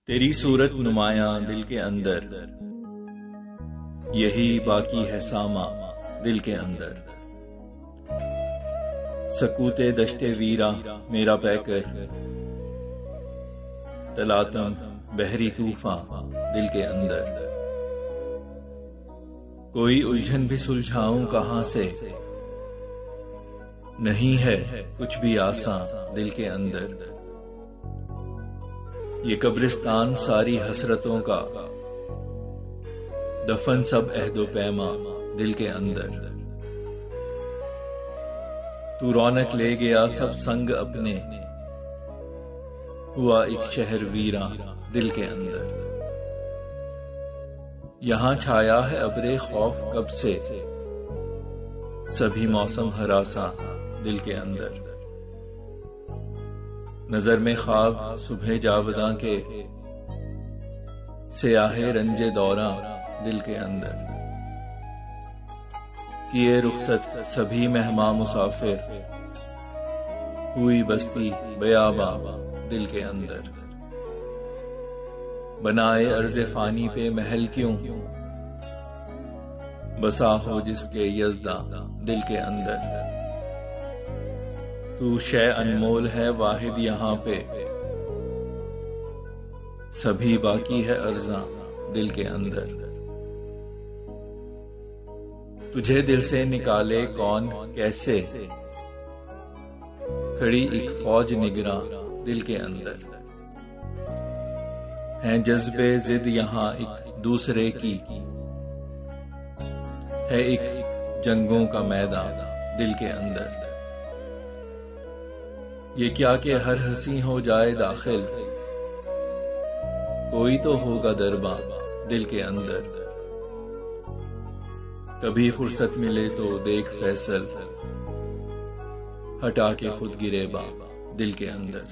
तेरी सूरत नुमाया दिल के अंदर, यही बाकी है सामा दिल के अंदर। सकूते दश्ते वीरा मेरा पैकर, तलातम बहरी तूफान दिल के अंदर। कोई उलझन भी सुलझाऊं कहां से, नहीं है कुछ भी आसान दिल के अंदर। ये कब्रिस्तान सारी हसरतों का, दफन सब अहदो पैमा दिल के अंदर। तू रौनक ले गया सब संग अपने, हुआ एक शहर वीरा दिल के अंदर। यहां छाया है अबरे खौफ कब से, सभी मौसम हरासा दिल के अंदर। नजर में ख्वाब सुबह जावदा के, सियाहे रंजे दौरा दिल के अंदर। किए रुखसत सभी मेहमान मुसाफिर, हुई बस्ती बयाबा दिल के अंदर। बनाए अर्ज़े फानी पे महल क्यों, बसा हो जिसके यज़दा दिल के अंदर। तू शै अनमोल है वाहिद यहां पे, सभी बाकी है अर्ज़ा दिल के अंदर। तुझे दिल से निकाले कौन कैसे, खड़ी एक फौज निगरा दिल के अंदर। हैं जज्बे जिद यहां एक दूसरे की, है एक जंगों का मैदान दिल के अंदर। ये क्या कि हर हंसी हो जाए दाखिल, कोई तो होगा दरबा दिल के अंदर। कभी फुर्सत मिले तो देख फैसल, हटा के खुद गिरेबा दिल के अंदर।